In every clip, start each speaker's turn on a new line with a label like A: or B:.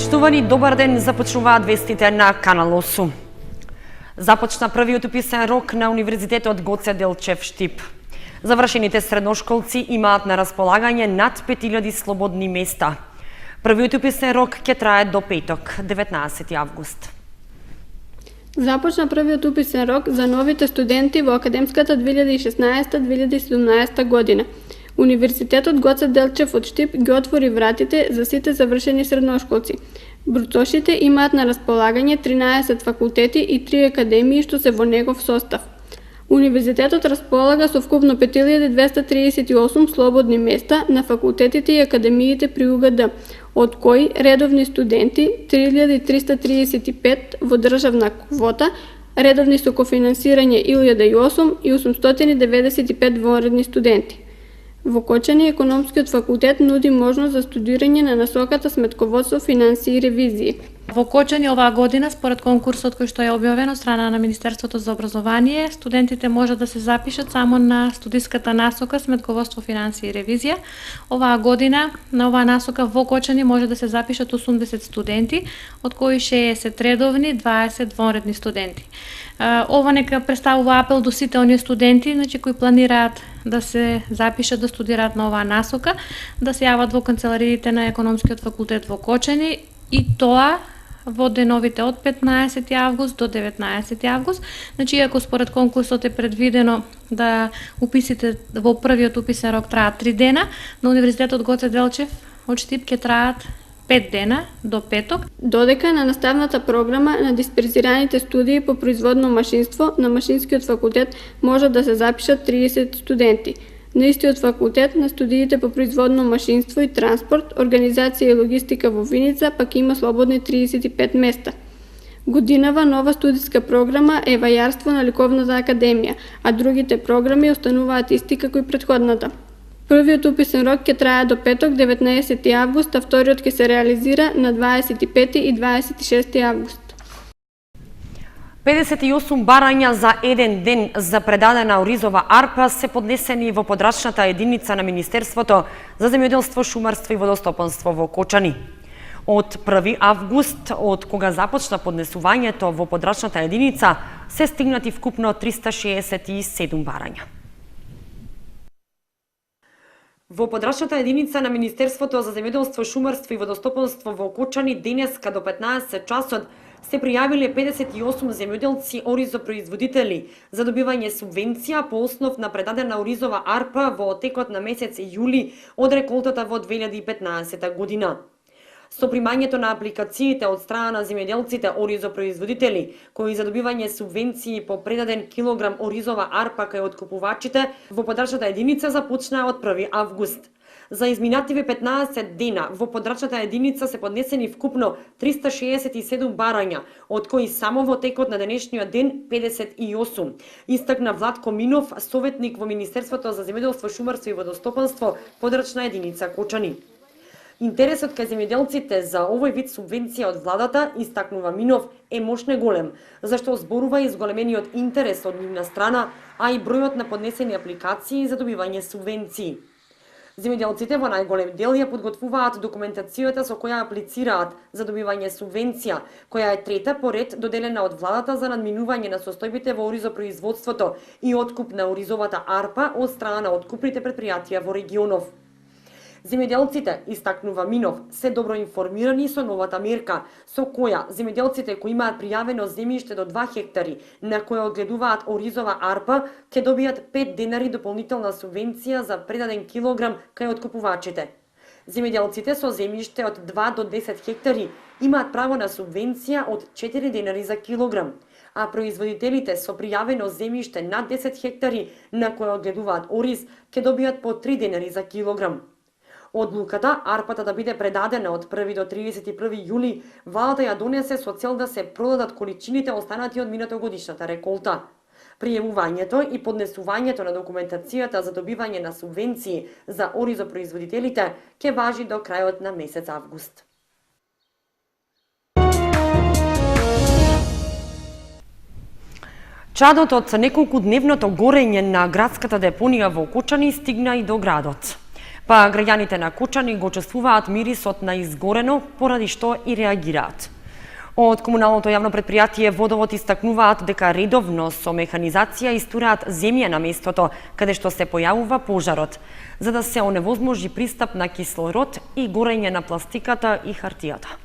A: Поштувани, добар ден, започнуваат вестите на Канал 8. Започна првиот уписен рок на Универзитетот Гоце Делчев Штип. Завршените средношколци имаат на располагање над 5000 слободни места. Првиот уписен рок ќе трае до петок, 19 август.
B: Започна првиот уписен рок за новите студенти во академската 2016-2017 година. Универзитетот Гоце Делчев од Штип ги отвори вратите за сите завршени средношколци. Бруцошите имаат на располагање 13 факултети и 3 академии што се во негов состав. Универзитетот располага со вкупно 5238 слободни места на факултетите и академиите при УГД, од кои редовни студенти 3335 во државна квота, редовни со кофинансирање 1008 и 895 вонредни студенти. Во Кочани економскиот факултет нуди можност за студирање на насоката сметководство, финансии и ревизии.
C: Во Кочани оваа година, според конкурсот кој што е објавен од страна на Министерството за образование, студентите можат да се запишат само на студиската насока сметководство, финансии и ревизија. Оваа година на оваа насока во Кочани може да се запишат 80 студенти, од кои 60 редовни, 20 вонредни студенти. Ова нека представува апел до сите оние студенти, кои планираат да се запишат да студираат на оваа насока, да се јават во канцелариите на економскиот факултет во Кочани и тоа во деновите од 15 август до 19 август. Иако според конкурсот е предвидено да уписите во првиот уписен рок траат 3 дена, на Универзитетот Гоце Делчев од Штип ќе траат 5 дена до петок.
B: Додека на наставната програма на дисперзираните студии по производно машинство на Машинскиот факултет може да се запишат 30 студенти. На истиот факултет на студиите по производно машинство и транспорт, организација и логистика во Виница пак има слободни 35 места. Годинава нова студиска програма е вајарство на Ликовната академија, а другите програми остануваат исти како и претходната. Првиот уписен рок ќе трае до петок, 19 август, а вториот ќе се реализира на 25 и 26 август.
A: 58 барања за еден ден за предадена оризова арпа се поднесени во подрачната единица на Министерството за земјоделство, шумарство и водостопанство во Кочани. Од 1 август, од кога започна поднесувањето во подрачната единица, се стигнати вкупно 367 барања. Во подрачната единица на Министерството за земјоделство, шумарство и водостопанство во Кочани денеска до 15 часот се пријавиле 58 земјоделци оризопроизводители за добивање субвенција по основ на предадена оризова арпа во текот на месец јули од реколтата во 2015 година. Со примањето на апликациите од страна на земјоделците оризопроизводители, кои за добивање субвенции по предаден килограм оризова арпа кај откупувачите, во подрачната единица започнаа од 1 август. За изминативе 15 дена во подрачната единица се поднесени вкупно 367 барања, од кои само во текот на денешниот ден 58. Истакна Владко Минов, советник во Министерството за земјоделство, шумарство и водостопанство, подрачна единица Кочани. Интересот кај земјоделците за овој вид субвенција од владата, истакнува Минов, е мошне голем, зашто зборува и зголемениот интерес од нивна страна, а и бројот на поднесени апликации за добивање субвенции. Земјоделците во најголем дел ја подготвуваат документацијата со која аплицираат за добивање субвенција, која е трета по ред доделена од владата за надминување на состојбите во оризопроизводството и откуп на оризовата арпа од страна на откупните предпријатија во регионов. Земјоделците, истакнува Минов, се добро информирани со новата мерка, со која земјоделците кои имаат пријавено земјиште до 2 хектари, на која одгледуваат оризова арпа, ќе добијат 5 денари дополнителна субвенција за предаден килограм кај откупувачите. Земјоделците со земјиште од 2 до 10 хектари имаат право на субвенција од 4 денари за килограм, а производителите со пријавено земјиште над 10 хектари, на која одгледуваат ориз, ќе добијат по 3 денари за килограм. Одлуката арпата да биде предадена од 1 до 31 јули, владата ја донесе со цел да се продадат количините останати од минатогодишната реколта. Приемувањето и поднесувањето на документацијата за добивање на субвенции за оризопроизводителите ќе важи до крајот на месец август. Чадот од неколку дневното горење на градската депонија во Кочани стигна и до градот. па граѓаните на Кучани го чувствуваат мирисот на изгорено, поради што и реагираат. Од комуналното јавно предпријатие Водовод истакнуваат дека редовно со механизација истураат земја на местото каде што се појавува пожарот, за да се оневозможи пристап на кислород и горење на пластиката и хартијата.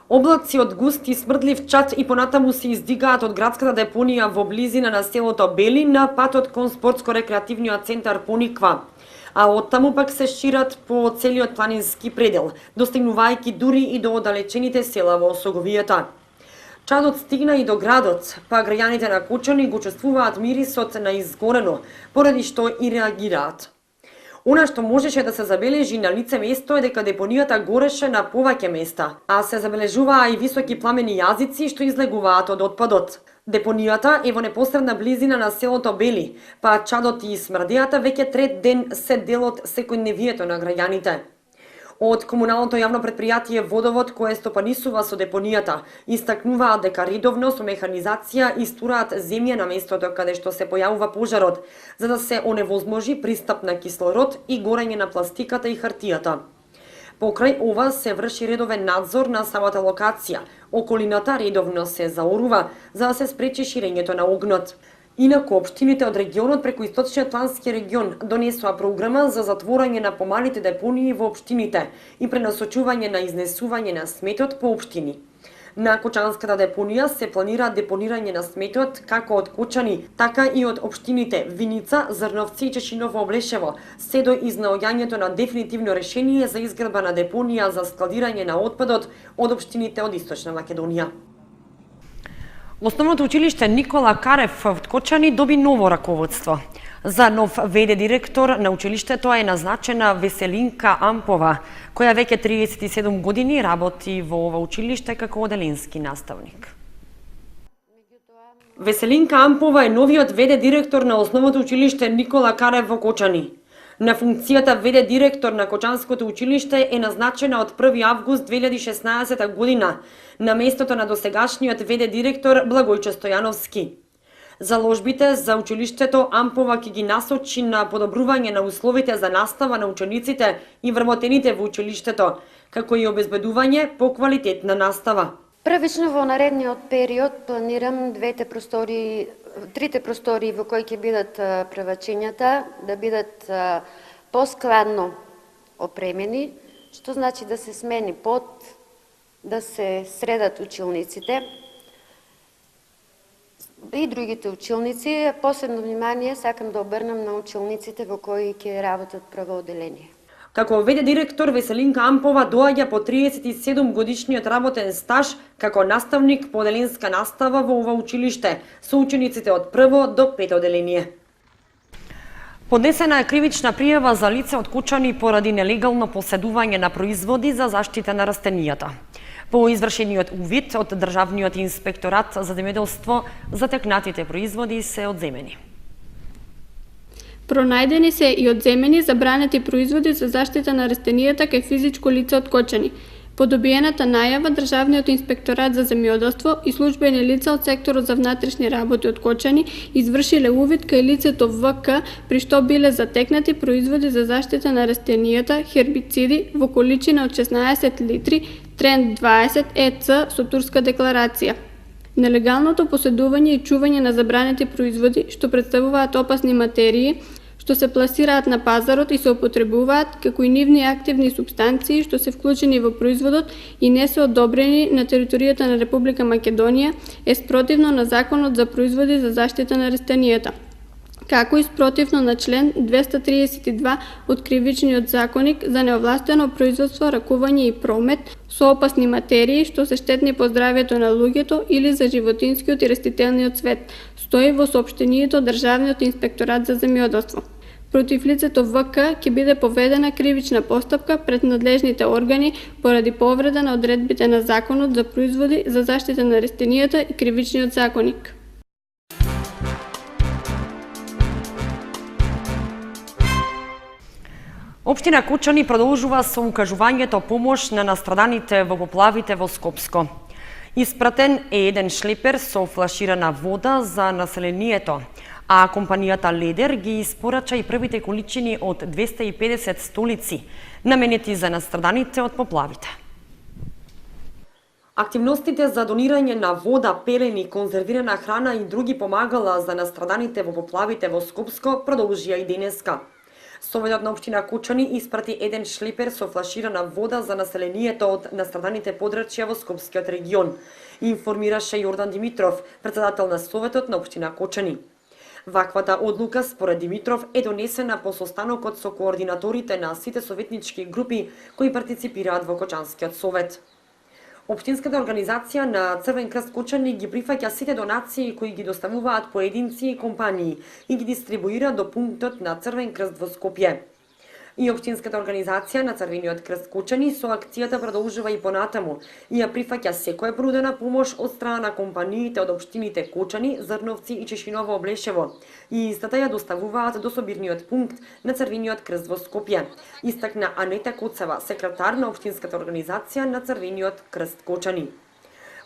A: Облаци од густ и смрдлив чад и понатаму се издигаат од градската депонија во близина на селото Бели на патот кон спортско-рекреативниот центар Пониква, а оттаму пак се шират по целиот планински предел, достигнувајќи дури и до оддалечените села во Осоговијата. Чадот стигна и до градот, па граѓаните на Кучани го чувствуваат мирисот на изгорено, поради што и реагираат. Она што можеше да се забележи на лице место е дека депонијата гореше на повеќе места, а се забележуваа и високи пламени јазици што излегуваат од отпадот. Депонијата е во непосредна близина на селото Бели, па чадот и смрдејата веќе трет ден се дел од секојдневието на граѓаните. Од комуналното јавно предпријатие Водовод, кое стопанисува со депонијата, истакнуваат дека редовно со механизација истураат земја на местото каде што се појавува пожарот, за да се оневозможи пристап на кислород и горење на пластиката и хартијата. Покрај ова се врши редовен надзор на самата локација. Околината редовно се заорува за да се спречи ширењето на огнот. Инаку, општините од регионот преку Источниот плански регион донесоа програма за затворање на помалите депонии во општините и пренасочување на изнесување на сметот по општини. На Кучанската депонија се планира депонирање на сметот како од Кучани, така и од општините Виница, Зрновци и Чешиново Облешево, се до изнаоѓањето на дефинитивно решение за изградба на депонија за складирање на отпадот од општините од Источна Македонија. Основното училиште Никола Карев од Кочани доби ново раководство. За нов ВД директор на училиштето е назначена Веселинка Ампова, која веќе 37 години работи во ова училиште како оделенски наставник. Веселинка Ампова е новиот ВД директор на основното училиште Никола Карев во Кочани. На функцијата ВД директор на Кочанското училиште е назначена од 1 август 2016 година на местото на досегашниот ВД директор Благојче Стојановски. Заложбите за училиштето Ампова ќе ги насочи на подобрување на условите за настава на учениците и вработените во училиштето, како и обезбедување поквалитетна настава.
D: Првично во наредниот период планирам трите простории во кои ќе бидат превачењата да бидат поскладно опремени, што значи да се смени под, да се средат училниците и другите училници. Посебно внимание сакам да обрнам на училниците во кои ќе работат прво оделение.
A: Како ВД директор Веселинка Ампова доаѓа по 37 годишниот работен стаж како наставник по оделенска настава во ова училиште со учениците од прво до пето оделение. Поднесена е кривична пријава за лице од Кучани поради нелегално поседување на производи за заштита на растенијата. По извршениот увид од Државниот инспекторат за земјоделство, затекнатите производи се одземени.
B: Пронајдени се и одземени забранети производи за заштита на растенијата кај физичко лице од Кочани. По добиената најава, Државниот инспекторат за земјоделство и службени лица од секторот за внатрешни работи од Кочани извршиле увид кај лицето ВК, при што биле затекнати производи за заштита на растенијата, хербициди во количина од 16 литри, тренд 20 ЕЦ со турска декларација. Нелегалното поседување и чување на забранети производи, што представуваат опасни материи, што се пласираат на пазарот и се употребуваат, како и нивни активни супстанции што се вклучени во производот и не се одобрени на територијата на Република Македонија, е спротивно на Законот за производи за заштита на растенијата, како и спротивно на член 232 од Кривичниот законник за неовластено производство, ракување и промет со опасни материи што се штетни по здравјето на луѓето или за животинскиот и растителниот свет, стои во соопштението Државниот инспекторат за земјоделство. Против лицето ВК ќе биде поведена кривична постапка пред надлежните органи поради повреда на одредбите на Законот за производи за заштита на растенијата и Кривичниот законник.
A: Општина Кучани продолжува со укажувањето помош на настраданите во поплавите во Скопско. Испратен е еден шлепер со флаширана вода за населението, а компанијата Ледер ги испорача и првите количини од 250 столици, наменети за настраданите од поплавите. Активностите за донирање на вода, пелени, конзервирана храна и други помагала за настраданите во поплавите во Скопско продолжија и денеска. Советот на општина Кучани испрати еден шлепер со флаширана вода за населението од настраданите подрачја во Скопскиот регион, информираше Јордан Димитров, председател на Советот на општина Кучани. Ваквата одлука, според Димитров, е донесена по состанокот со координаторите на сите советнички групи кои партиципираат во Кочанскиот совет. Општинската организација на Црвен крст Кучани ги прифаќа сите донации кои ги доставуваат поединци и компании и ги дистрибуира до пунктот на Црвен крст во Скопје. И Општинската организација на Црвениот крст Кучани со акцијата продолжува и понатаму и ја прифаќа секоја понудена помош од страна на компаниите од општините Кучани, Зрновци и Чешиново Облешево и истата ја доставуваат до собирниот пункт на Црвениот крст во Скопје, истакна Анета Куцева, секретар на Општинската организација на Црвениот крст Кучани.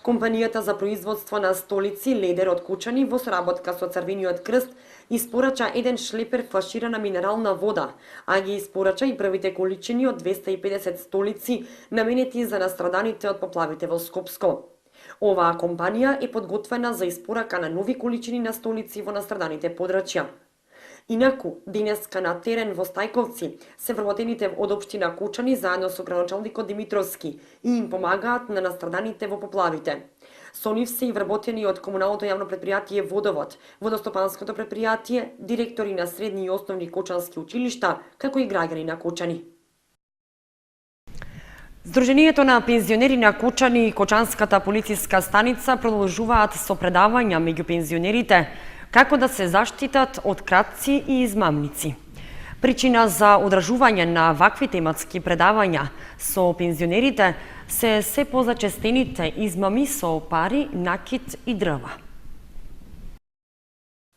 A: Компанијата за производство на столици Ледер од Кучани во соработка со Црвениот крст испорача еден шлепер флаширана минерална вода, а ги испорача и првите количини од 250 столици наменети за настраданите од поплавите во Скопско. Оваа компанија е подготвена за испорака на нови количини на столици во настраданите подрачја. Инаку, денеска на терен во Стајковци се вработените од општина Кучани заедно со градоначалникот Димитровски и им помагаат на настраданите во поплавите. Со нив се и вработени од комуналното јавно предпријатие Водовод, водостопанското предпријатие, директори на средни и основни кучански училишта, како и граѓани на Кучани. Сдруженијето на пензионери на Кучани и Кочанската полициска станица продолжуваат со предавања меѓу пензионерите како да се заштитат од кратци и измамници. Причина за одржување на вакви тематски предавања со пензионерите се позачестените измами со пари, накит и дрва.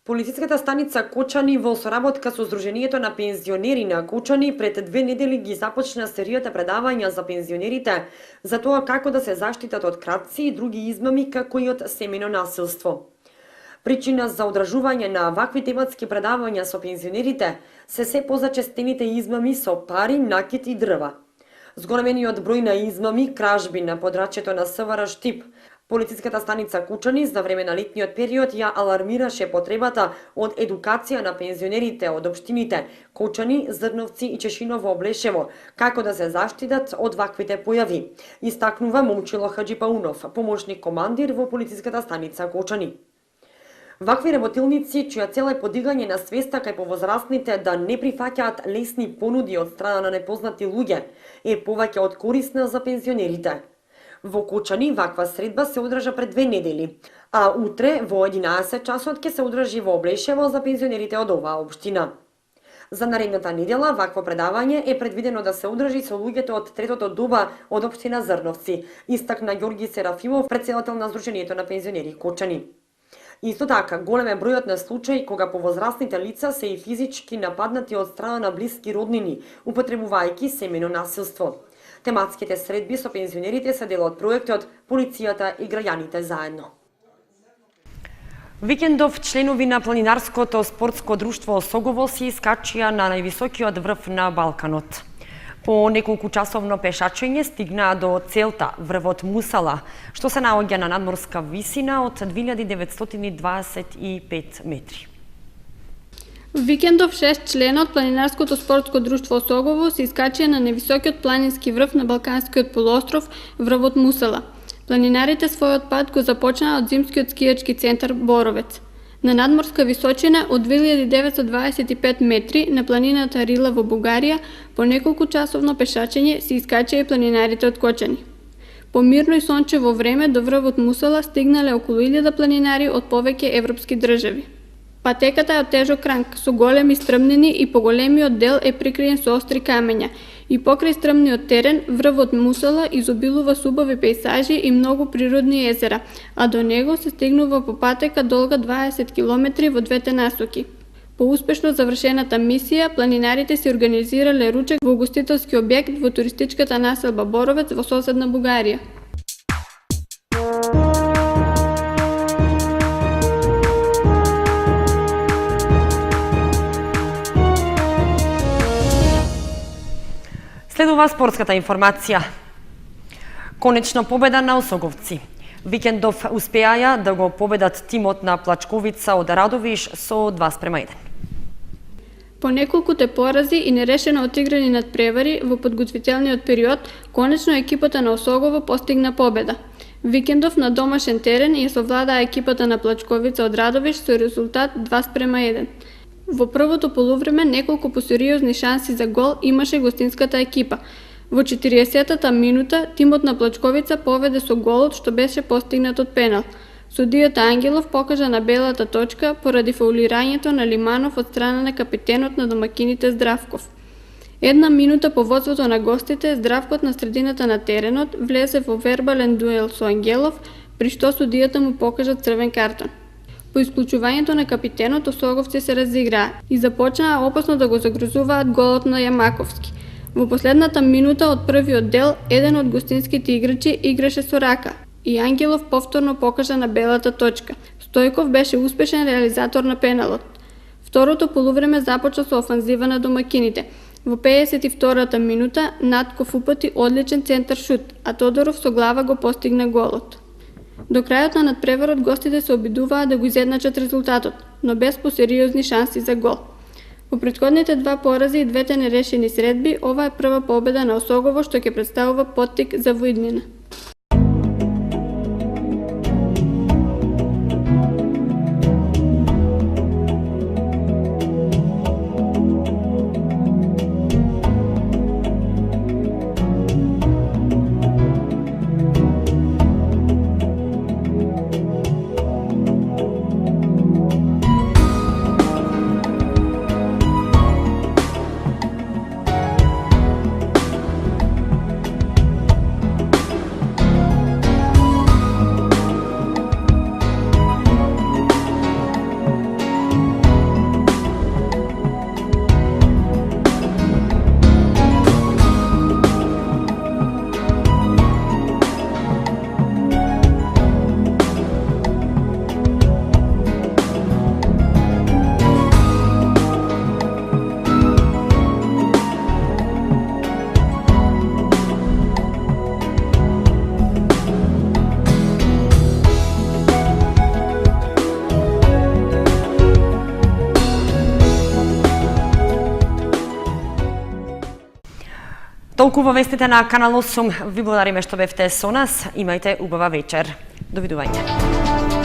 A: Полициската станица Кучани во соработка со Сдруженијето на пензионери на Кучани пред 2 недели ги започна серијата предавања за пензионерите за тоа како да се заштитат од кратци и други измами како и од семејно насилство. Причина за одржување на вакви тематски предавања со пензионерите се позачестените измами со пари, накит и дрва. Зголемениот број на измами, кражби на подрачјето на СВР Штип, полициската станица Кучани за време на летниот период ја алармираше потребата од едукација на пензионерите од општините Кучани, Зрновци и Чешиново Облешево, како да се заштитат од ваквите појави, истакнува Момчило Хаџипаунов, помошник командир во полициската станица Кучани. Вакви работилници, чија цел е подигање на свеста кај повозрастните да не прифаќаат лесни понуди од страна на непознати луѓе, е повеќе од корисна за пензионерите. Во Кучани ваква средба се одржа пред 2 недели, а утре во 11 часот ќе се одржи во Облешево за пензионерите од оваа општина. За наредната недела вакво предавање е предвидено да се одржи со луѓето од третото доба од општина Зрновци, истакна Ѓорги Серафимов, претседател на Сдруженијето на пензионери Кучани. Исто така, голем е бројот на случаи кога повозрастните лица се и физички нападнати од страна на блиски роднини, употребувајќи семејно насилство. Тематските средби со пензионерите се дел од проектот Полицијата и граѓаните заедно. Викендов членови на планинарското спортско друштво Осогово се искачија на највисокиот врв на Балканот. По неколку часовно пешачење стигнаа до целта, врвот Мусала, што се наоѓа на надморска висина од 2925 метри.
B: Викендов 6 члена од планинарското спортско друштво Осогово се искачија на највисокиот планински врв на Балканскиот полуостров, врвот Мусала. Планинарите својот пат го започнаа од зимскиот скијачки центар Боровец. На надморска височина од 2925 метри на планината Рила во Бугарија, по неколку часовно пешачење се искачаа и планинарите од Кочани. По мирно и сончево време до врвот Мусала стигнале околу 1000 планинари од повеќе европски држави. Патеката е од тежок ранг, со големи стрмнини и поголемиот дел е прикриен со остри камења. И покрај стрмниот терен, врвот Мусала изобилува со убави пејзажи и многу природни езера, а до него се стигнува по патека долга 20 км во двете насоки. По успешно завршената мисија, планинарите се организирале ручек во гостителски објект во туристичката населба Боровец во соседна Бугарија.
A: Следува спортската информација. Конечно победа на Осоговци. Викендов успеаја да го победат тимот на Плачковица од Радовиш со 2:1.
B: По неколкуте порази и нерешено отиграни надпревари во подготвителниот период, конечно екипата на Осогово постигна победа. Викендов на домашен терен ја совладаа екипата на Плачковица од Радовиш со резултат 2:1. Во првото полувреме неколку посериозни шанси за гол имаше гостинската екипа. Во 40-та минута тимот на Плачковица поведе со голот што беше постигнат од пенал. Судијата Ангелов покажа на белата точка поради фаулирањето на Лиманов од страна на капитенот на домакините Здравков. Една минута по водството на гостите, Здравкот на средината на теренот влезе во вербален дуел со Ангелов, при што судијата му покажа црвен картон. По исклучувањето на капитенот, Осоговци се разиграа и започнаа опасно да го загрозуваат голот на Јамаковски. Во последната минута од првиот дел, еден од гостинските играчи играше со рака и Ангелов повторно покажа на белата точка. Стојков беше успешен реализатор на пеналот. Второто полувреме започна со офанзива на домакините. Во 52-та минута Натков упати одличен центар шут, а Тодоров со глава го постигна голот. До крајот на надпреварот гостите се обидуваа да го изедначат резултатот, но без посериозни шанси за гол. Во претходните два порази и двете нерешени средби, ова е прва победа на Осогово што ќе представува поттик за воиднина.
A: Толкува вестите на Канал 8. Ви благодариме што бевте со нас. Имајте убава вечер. Довидување.